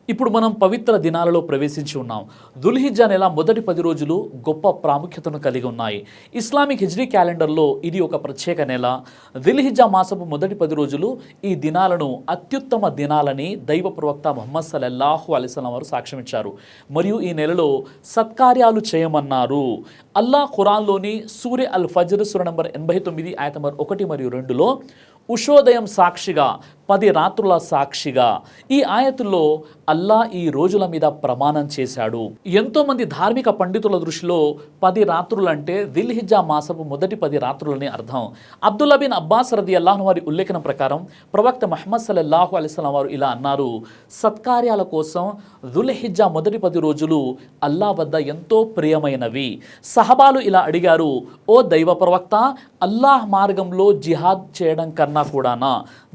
ఇప్పుడు మనం పవిత్ర దినాలలో ప్రవేశించి ఉన్నాం. దుల్హిజ్జా నెల మొదటి 10 రోజులు గొప్ప ప్రాముఖ్యతను కలిగి ఉన్నాయి. ఇస్లామిక్ హిజ్రీ క్యాలెండర్లో ఇది ఒక ప్రత్యేక నెల. దుల్హిజ్జా మాసపు మొదటి 10 రోజులు ఈ దినాలను అత్యుత్తమ దినాలని దైవ ప్రవక్త ముహమ్మద్ సల్లల్లాహు అలైహి వసల్లం వారు సాక్ష్యమిచ్చారు. మరియు ఈ నెలలో సత్కార్యాలు చేయమన్నారు. అల్లాహ్ ఖురాన్లోని సూరే అల్ ఫజ్ర్ సూర నంబర్ 89 ఆయత నంబర్ 1 మరియు 2లో ఉషోదయం సాక్షిగా 10 రాత్రుల సాక్షిగా ఈ ఆయతుల్లో అల్లా ఈ రోజుల మీద ప్రమాణం చేశాడు. ఎంతోమంది ధార్మిక పండితుల దృష్టిలో 10 రాత్రులు అంటే దిల్హిజ్జా మాసపు మొదటి 10 రాత్రులని అర్థం. అబ్దుల్లా బిన్ అబ్బాస్ రదియల్లాహు వారి ఉల్లేఖనం ప్రకారం ప్రవక్త ముహమ్మద్ సల్లల్లాహు అలైహి వసల్లం వారు ఇలా అన్నారు: సత్కార్యాల కోసం దుల్హిజ్జా మొదటి 10 రోజులు అల్లా వద్ద ఎంతో ప్రియమైనవి. సహబాలు ఇలా అడిగారు: ఓ దైవ ప్రవక్త, అల్లాహ్ మార్గంలో జిహాద్ చేయడం కన్నా కూడానా,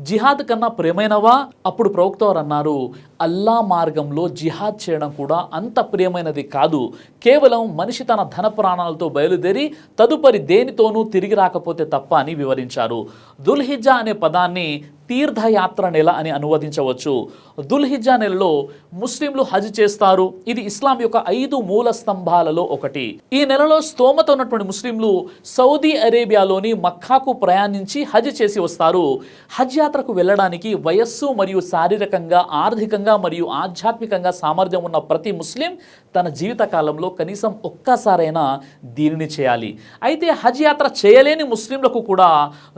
జిహాద్ కన్నా ప్రియమైనవా? అప్పుడు ప్రవక్త వారు అన్నారు: అల్లా మార్గంలో జిహాద్ చేయడం కూడా అంత ప్రియమైనది కాదు. కేవలం మనిషి తన ధన ప్రాణాలతో బయలుదేరి తదుపరి దేనితోనూ తిరిగి రాకపోతే తప్ప అని వివరించారు. దుల్హిజ్జా అనే పదాన్ని తీర్థయాత్ర నెల అని అనువదించవచ్చు. దుల్హిజ్జా నెలలో ముస్లింలు హజ్ చేస్తారు. ఇది ఇస్లాం యొక్క 5 మూల స్తంభాలలో ఒకటి. ఈ నెలలో స్తోమత ఉన్నటువంటి ముస్లింలు సౌదీ అరేబియాలోని మక్కాకు ప్రయాణించి హజ్ చేసి వస్తారు. హజ్ యాత్రకు వెళ్ళడానికి వయస్సు మరియు శారీరకంగా, ఆర్థికంగా మరియు ఆధ్యాత్మికంగా సామర్థ్యం ఉన్న ప్రతి ముస్లిం తన జీవిత కాలంలో కనీసం ఒక్కసారైనా దీనిని చేయాలి. అయితే హజ్ యాత్ర చేయలేని ముస్లింలకు కూడా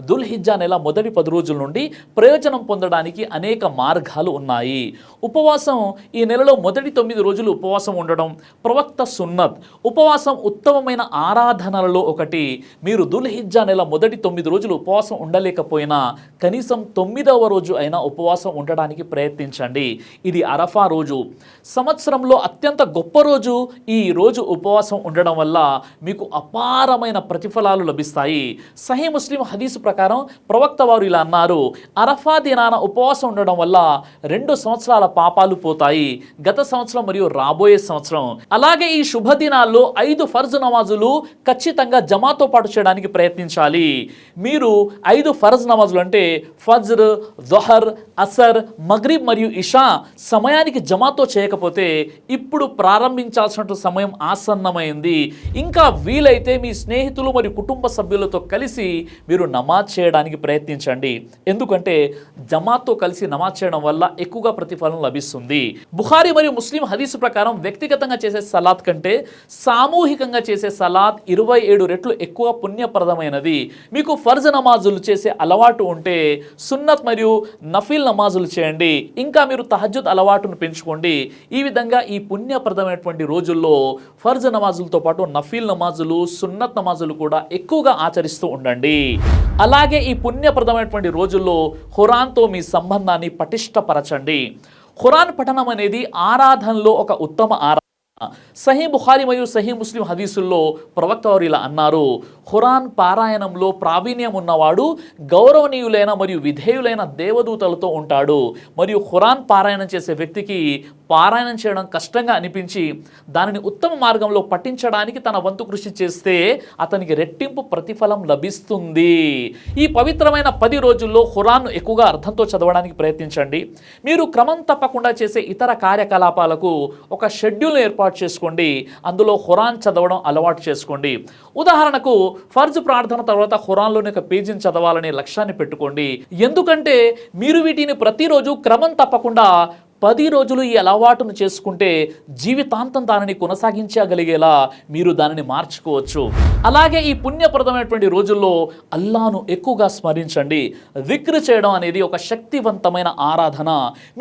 దుల్హిజ్జా నెల మొదటి 10 రోజుల నుండి ప్రయోజనం పొందడానికి అనేక మార్గాలు ఉన్నాయి. ఉపవాసం, ఈ నెలలో మొదటి 9 రోజులు ఉపవాసం ఉండడం ప్రవక్త సున్నత్. ఉపవాసం ఉత్తమమైన ఆరాధనలలో ఒకటి. మీరు దుల్హిజ్జా నెల మొదటి 9 రోజులు ఉపవాసం ఉండలేకపోయినా కనీసం 9వ రోజు అయినా ఉపవాసం ఉండడానికి ప్రయత్నించండి. ఇది అరఫా రోజు. సంవత్సరంలో అత్యంత గొప్ప రోజు. ఈ రోజు ఉపవాసం ఉండడం వల్ల మీకు అపారమైన ప్రతిఫలాలు లభిస్తాయి. సహీ ముస్లిం హదీసు ప్రకారం ప్రవక్త వారు ఇలా అన్నారు: అరఫా దినాన ఉపవాసం ఉండడం వల్ల 2 సంవత్సరాల పాపాలు పోతాయి, గత సంవత్సరం మరియు రాబోయే సంవత్సరం. అలాగే ఈ శుభదినాల్లో 5 ఫర్జ్ నమాజులు ఖచ్చితంగా జమాతో పాటు చేయడానికి ప్రయత్నించాలి. మీరు 5 ఫర్జ్ నమాజులు అంటే ఫజ్ర్, జొహర్, అసర్, మగ్రిబ్ మరియు ఇషా సమయానికి జమాతో చేయకపోతే ఇప్పుడు ప్రారంభించాల్సిన సమయం ఆసన్నమైంది. ఇంకా వీలైతే మీ స్నేహితులు మరియు కుటుంబ సభ్యులతో కలిసి మీరు నమాజ్ చేయడానికి ప్రయత్నించండి. ఎందుకంటే జమాత్తో కలిసి నమాజ్ చేయడం వల్ల ఎక్కువగా ప్రతిఫలం లభిస్తుంది. బుఖారీ మరియు ముస్లిం హదీసు ప్రకారం వ్యక్తిగతంగా చేసే సలాత్ కంటే సామూహికంగా చేసే సలాత్ 27 రెట్లు ఎక్కువ పుణ్యప్రదమైనది. మీకు ఫర్జ్ నమాజులు చేసే అలవాటు ఉంటే సున్నత్ మరియు నఫీల్ నమాజులు చేయండి. ఇంకా మీరు తహజ్జుద్ అలవాటును పెంచుకోండి. ఈ విధంగా ఈ పుణ్యప్రదమైనటువంటి రోజుల్లో ఫర్జ్ నమాజులతో పాటు నఫీల్ నమాజులు, సున్నత్ నమాజులు కూడా ఎక్కువగా ఆచరిస్తూ ఉండండి. అలాగే ఈ పుణ్యప్రదమైనటువంటి రోజుల్లో ఖురాన్తో మీ సంబంధాన్ని పటిష్టపరచండి. ఖురాన్ పఠనం అనేది ఆరాధనలో ఒక ఉత్తమ ఆరాధన. సహీ బుఖారీ మరియు సహీ ముస్లిం హదీసుల్లో ప్రవక్త వారు ఇలా అన్నారు: ఖురాన్ పారాయణంలో ప్రావీణ్యం ఉన్నవాడు గౌరవనీయులైన మరియు విధేయులైన దేవదూతలతో ఉంటాడు. మరియు ఖురాన్ పారాయణం చేసే వ్యక్తికి పారాయణం చేయడం కష్టంగా అనిపించి దానిని ఉత్తమ మార్గంలో పఠించడానికి తన వంతు కృషి చేస్తే అతనికి రెట్టింపు ప్రతిఫలం లభిస్తుంది. ఈ పవిత్రమైన 10 రోజుల్లో ఖురాన్ను ఎక్కువగా అర్థంతో చదవడానికి ప్రయత్నించండి. మీరు క్రమం తప్పకుండా చేసే ఇతర కార్యకలాపాలకు ఒక షెడ్యూల్ ఏర్పాటు చేసుకోండి. అందులో ఖురాన్ చదవడం అలవాటు చేసుకోండి. ఉదాహరణకు ఫర్జ్ ప్రార్థన తర్వాత ఖురాన్లోని ఒక పేజీని చదవాలనే లక్ష్యాన్ని పెట్టుకోండి. ఎందుకంటే మీరు వీటిని ప్రతిరోజు క్రమం తప్పకుండా 10 రోజులు ఈ అలవాటును చేసుకుంటే జీవితాంతం దానిని కొనసాగించగలిగేలా మీరు దానిని మార్చుకోవచ్చు. అలాగే ఈ పుణ్యప్రదమైనటువంటి రోజుల్లో అల్లాను ఎక్కువగా స్మరించండి. జిక్ర్ చేయడం అనేది ఒక శక్తివంతమైన ఆరాధన.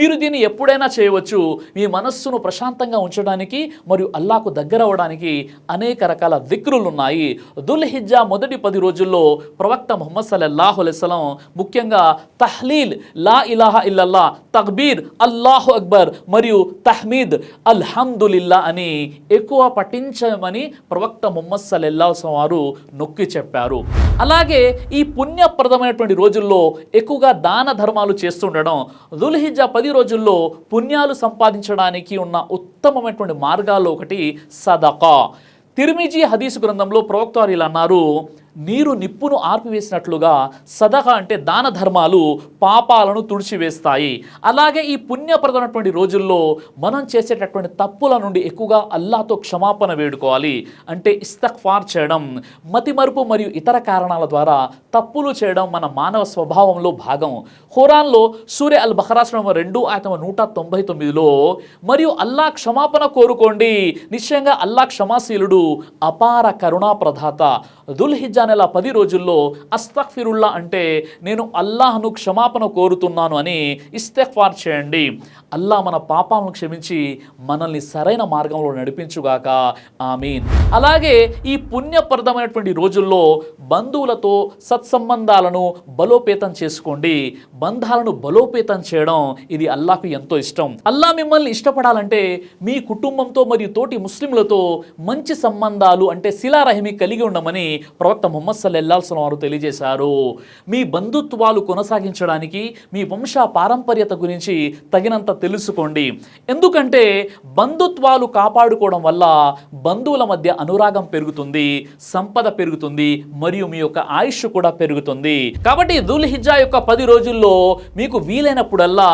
మీరు దీన్ని ఎప్పుడైనా చేయవచ్చు. మీ మనస్సును ప్రశాంతంగా ఉంచడానికి మరియు అల్లాకు దగ్గర అవ్వడానికి అనేక రకాల జిక్రులు ఉన్నాయి. దుల్హిజ్జా మొదటి 10 రోజుల్లో ప్రవక్త ముహమ్మద్ సల్లల్లాహు అలైహి వసల్లం ముఖ్యంగా తహ్లీల్, లా ఇలాహా ఇల్లల్లా, తక్బీర్, అల్లాహు అక్బర్ మరియు తహ్మీద్, అల్హమ్దులిల్లా అని ఎక్కువ పఠించమని ప్రవక్త ముహమ్మద్ సల్లల్లాహు అలైహి వసల్లం వారు నొక్కి చెప్పారు. అలాగే ఈ పుణ్యప్రదమైనటువంటి రోజుల్లో ఎక్కువగా దాన ధర్మాలు చేస్తుండడం. దుల్హిజ్జా 10 రోజుల్లో పుణ్యాలు సంపాదించడానికి ఉన్న ఉత్తమమైనటువంటి మార్గాల్లో ఒకటి సదకా. తిర్మిజీ హదీసు గ్రంథంలో ప్రవక్త వారు ఇలా అన్నారు: నీరు నిప్పును ఆర్పివేసినట్లుగా సదహ అంటే దాన ధర్మాలు పాపాలను తుడిచివేస్తాయి. అలాగే ఈ పుణ్యప్రదమైనటువంటి రోజుల్లో మనం చేసేటటువంటి తప్పుల నుండి ఎక్కువగా అల్లాహ్తో క్షమాపణ వేడుకోవాలి. అంటే ఇస్తగ్ఫార్ చేయడం, మతిమరుపు మరియు ఇతర కారణాల ద్వారా తప్పులు చేయడం మన మానవ స్వభావంలో భాగం. ఖురాన్లో సూరే అల్ బఖరా 2:199లో మరియు అల్లాహ్ క్షమాపణ కోరుకోండి, నిశ్చయంగా అల్లాహ్ క్షమాశీలుడు అపార కరుణా ప్రదాత. దుల్హిజ్జా నెల 10 రోజుల్లో అస్తగ్ఫిరుల్లా అంటే నేను అల్లాహ్ను క్షమాపణ కోరుతున్నాను అని ఇస్తగ్ఫార్ చేయండి. అల్లాహ్ మన పాపాలను క్షమించి మనల్ని సరైన మార్గంలో నడిపించుగాక, ఆమీన్. అలాగే ఈ పుణ్యప్రదమైనటువంటి రోజుల్లో బంధువులతో సత్సంబంధాలను బలోపేతం చేసుకోండి. బంధాలను బలోపేతం చేయడం ఇది అల్లాహ్కు ఎంతో ఇష్టం. అల్లాహ్ మిమ్మల్ని ఇష్టపడాలంటే మీ కుటుంబంతో మరియు తోటి ముస్లింలతో మంచి సంబంధాలు అంటే శిలారహిమి కలిగి ఉండమని ప్రవక్త ముహమ్మద్ సల్లల్లాహు అలైహి వసల్లం వారు తెలియజేశారు. మీ బంధుత్వాలు కొనసాగించడానికి మీ వంశ పారంపర్యత గురించి తగినంత తెలుసుకోండి. ఎందుకంటే బంధుత్వాలు కాపాడుకోవడం వల్ల బంధువుల మధ్య అనురాగం పెరుగుతుంది, సంపద పెరుగుతుంది మరియు మీ యొక్క ఆయుష్ కూడా పెరుగుతుంది. కాబట్టి దుల్హిజ్జా యొక్క 10 రోజుల్లో మీకు వీలైనప్పుడల్లా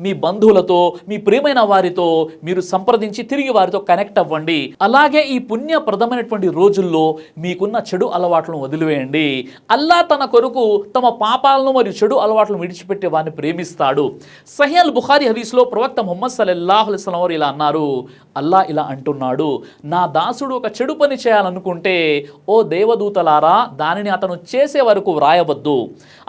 మీ బంధువులతో మీ ప్రియమైన వారితో మీరు సంప్రదించి తిరిగి వారితో కనెక్ట్ అవ్వండి. అలాగే ఈ పుణ్యప్రదమైనటువంటి రోజుల్లో మీకున్న చెడు అలవాట్లను వదిలివేయండి. అల్లాహ్ తన కొరకు తమ పాపాలను మరియు చెడు అలవాట్లను విడిచిపెట్టే వారిని ప్రేమిస్తాడు. సహీహ్ అల్ బుఖారీ హదీస్లో ప్రవక్త ముహమ్మద్ సల్లల్లాహు అలైహి వసల్లం వారు ఇలా అన్నారు, అల్లాహ్ ఇలా అంటున్నాడు, నా దాసుడు ఒక చెడు పని చేయాలనుకుంటే ఓ దేవదూతలారా దానిని అతను చేసే వరకు వ్రాయవద్దు.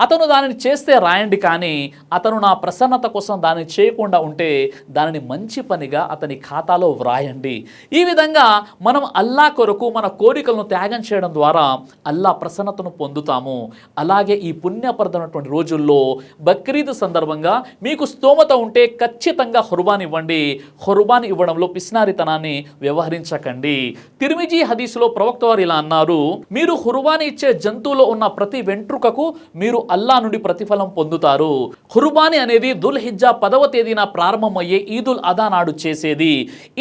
అతను దానిని చేస్తే రాయండి, కానీ అతను నా ప్రసన్నత కోసం దానిని చేయకుండా ఉంటే దానిని మంచి పనిగా అతని ఖాతాలో వ్రాయండి. ఈ విధంగా మనం అల్లాహ్ కొరకు మన కోరికలను త్యాగం చేయడం ద్వారా అల్లాహ్ ప్రసన్నతను పొందుతాము. అలాగే ఈ పుణ్యప్రదమైనటువంటి రోజుల్లో బక్రీద్ సందర్భంగా మీకు స్తోమత ఉంటే ఖచ్చితంగా ఖుర్బాన్ ఇవ్వండి. ఖుర్బాన్ ఇవ్వడంలో పిస్నారితనాన్ని వ్యవహరించకండి. తిర్మిజీ హదీసులో ప్రవక్త వారు ఇలా అన్నారు, మీరు ఖుర్బాన్ ఇచ్చే జంతువులో ఉన్న ప్రతి వెంట్రుకకు మీరు అల్లాహ్ నుండి ప్రతిఫలం పొందుతారు. ఖుర్బానీ అనేది దుల్హిజ్జా 10వ తేదీన ప్రారంభమయ్యే ఈదుల్ అదా నాడు చేసేది.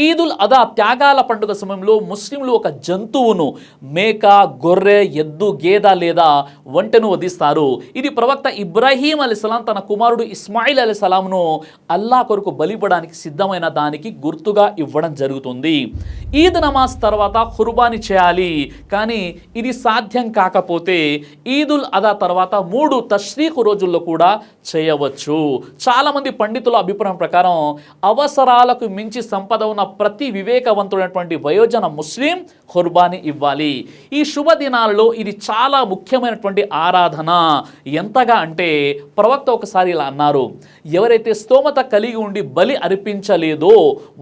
ఈదుల్ అదా త్యాగాల పండుగ సమయంలో ముస్లింలు ఒక జంతువును మేక, గొర్రె, ఎద్దు, గేద లేదా ఒంటెను వధిస్తారు. ఇది ప్రవక్త ఇబ్రాహీం అలైహిస్సలాం తన కుమారుడు ఇస్మాయిల్ అలైహిస్సలాంను అల్లాహ్ కొరకు బలివ్వడానికి సిద్ధమైన దానికి గుర్తుగా ఇవ్వడం జరుగుతుంది. ఈద్ నమాజ్ తర్వాత ఖుర్బానీ చేయాలి, కానీ ఇది సాధ్యం కాకపోతే ఈదుల్ అదా తర్వాత 3 తష్రీఖ్ రోజుల్లో కూడా చేయవచ్చు. చాలామంది పండితుల అభిప్రాయం ప్రకారం అవసరాలకు మించి సంపద ఉన్న ప్రతి వివేకవంతుడైనటువంటి వయోజన ముస్లిం ఖుర్బానీ ఇవ్వాలి. ఈ శుభదినాలలో ఇది చాలా ముఖ్యమైనటువంటి ఆరాధన. ఎంతగా అంటే ప్రవక్త ఒకసారి ఇలా అన్నారు, ఎవరైతే స్తోమత కలిగి ఉండి బలి అర్పించలేదో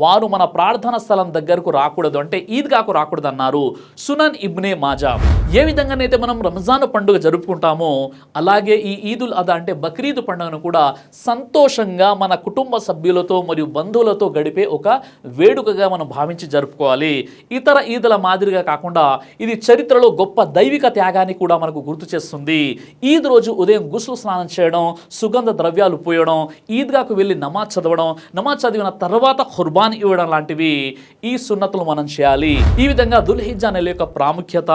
వారు మన ప్రార్థన స్థలం దగ్గరకు రాకూడదు, అంటే ఈద్గాకు రాకూడదు అన్నారు. సునన్ ఇబ్నే మాజా. ఏ విధంగానైతే మనం రంజాన్ పండుగ జరుపుకుంటామో అలాగే ఈ ఈదుల్ అదా అంటే బక్రీద్ పండుగను కూడా సంతోషంగా మన కుటుంబ సభ్యులతో మరియు బంధువులతో గడిపే ఒక వేడుకగా మనం భావించి జరుపుకోవాలి. ఇతర ఈదుల మాదిరిగా కాకుండా ఇది చరిత్రలో గొప్ప దైవిక త్యాగాన్ని కూడా మనకు గుర్తు చేస్తుంది. ఈద్ రోజు ఉదయం గుస్లు స్నానం చేయడం, సుగంధ ద్రవ్యాలు పోయడం, ఈద్గాకు వెళ్ళి నమాజ్ చదవడం, నమాజ్ చదివిన తర్వాత ఖుర్బాన్ ఇవ్వడం లాంటివి ఈ సున్నతులు మనం చేయాలి. ఈ విధంగా దుల్హిజ్జా నెల యొక్క ప్రాముఖ్యత,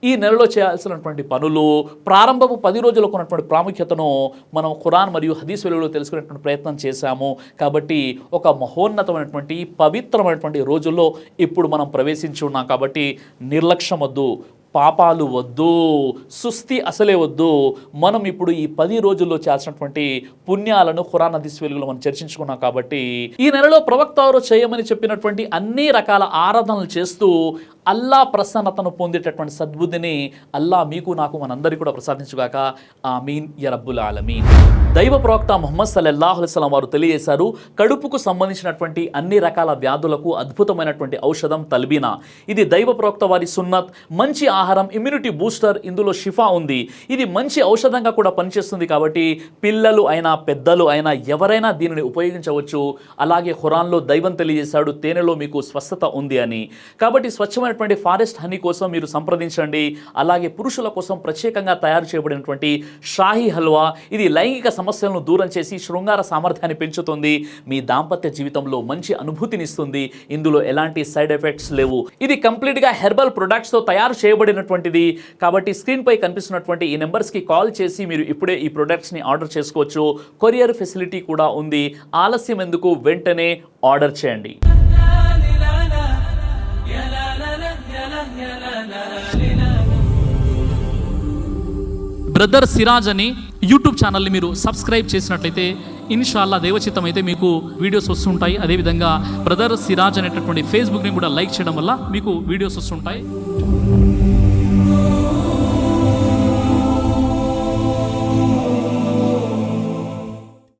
ఈ నెలలో చేయాల్సినటువంటి పనులు, ప్రారంభపు 10 రోజులకు ఉన్నటువంటి ప్రాముఖ్యతను మనం ఖురాన్ మరియు హదీస్ వెలుగులో తెలుసుకునేటువంటి ప్రయత్నం చేశాము. కాబట్టి ఒక మహోన్నతమైనటువంటి పవిత్రమైనటువంటి రోజుల్లో ఇప్పుడు మనం ప్రవేశించి ఉన్నాం. కాబట్టి నిర్లక్ష్యం వద్దు, పాపాలు వద్దు, సుస్థి అసలే వద్దు. మనం ఇప్పుడు ఈ 10 రోజుల్లో చేయాల్సినటువంటి పుణ్యాలను ఖురాన్ హదీస్ వెలుగులో మనం చర్చించుకున్నాం. కాబట్టి ఈ నెలలో ప్రవక్త వారు చేయమని చెప్పినటువంటి అన్ని రకాల ఆరాధనలు చేస్తూ అల్లా ప్రసన్నతను పొందేటటువంటి సద్బుద్ధిని అల్లా మీకు నాకు మనందరికీ కూడా ప్రసాదించుగాక, ఆమీన్ యా రబ్బుల్ ఆలమీన్. దైవ ప్రవక్త ముహమ్మద్ సల్లల్లాహు అలైహి వసల్లం వారు తెలియజేశారు, కడుపుకు సంబంధించినటువంటి అన్ని రకాల వ్యాధులకు అద్భుతమైనటువంటి ఔషధం తల్బీనా. ఇది దైవ ప్రవక్త వారి సున్నత్, మంచి ఆహారం, ఇమ్యూనిటీ బూస్టర్, ఇందులో షిఫా ఉంది. ఇది మంచి ఔషధంగా కూడా పనిచేస్తుంది. కాబట్టి పిల్లలు అయినా పెద్దలు అయినా ఎవరైనా దీనిని ఉపయోగించవచ్చు. అలాగే ఖురాన్లో దైవం తెలియజేశాడు, తేనెలో మీకు స్వస్థత ఉంది అని. కాబట్టి స్వచ్ఛమైన స్వచ్ఛమైనటువంటి ఫారెస్ట్ హనీ కోసం మీరు సంప్రదించండి. అలాగే పురుషుల కోసం ప్రత్యేకంగా తయారు చేయబడినటువంటి షాహీ హల్వా, ఇది లైంగిక సమస్యలను దూరం చేసి శృంగార సామర్థ్యాన్ని పెంచుతుంది, మీ దాంపత్య జీవితంలో మంచి అనుభూతినిస్తుంది. ఇందులో ఎలాంటి సైడ్ ఎఫెక్ట్స్ లేవు. ఇది కంప్లీట్గా హెర్బల్ ప్రొడక్ట్స్తో తయారు చేయబడినటువంటిది. కాబట్టి స్క్రీన్పై కనిపిస్తున్నటువంటి ఈ నెంబర్స్కి కాల్ చేసి మీరు ఇప్పుడే ఈ ప్రొడక్ట్స్ని ఆర్డర్ చేసుకోవచ్చు. కొరియర్ ఫెసిలిటీ కూడా ఉంది. ఆలస్యం ఎందుకు, వెంటనే ఆర్డర్ చేయండి. బ్రదర్ సిరాజ్ అని యూట్యూబ్ ఛానల్ని మీరు సబ్స్క్రైబ్ చేసినట్లయితే ఇన్షాల్లా దేవచిత్తం అయితే మీకు వీడియోస్ వస్తుంటాయి. అదేవిధంగా బ్రదర్ సిరాజ్ అనేటటువంటి ఫేస్బుక్ని కూడా లైక్ చేయడం వల్ల మీకు వీడియోస్ వస్తుంటాయి.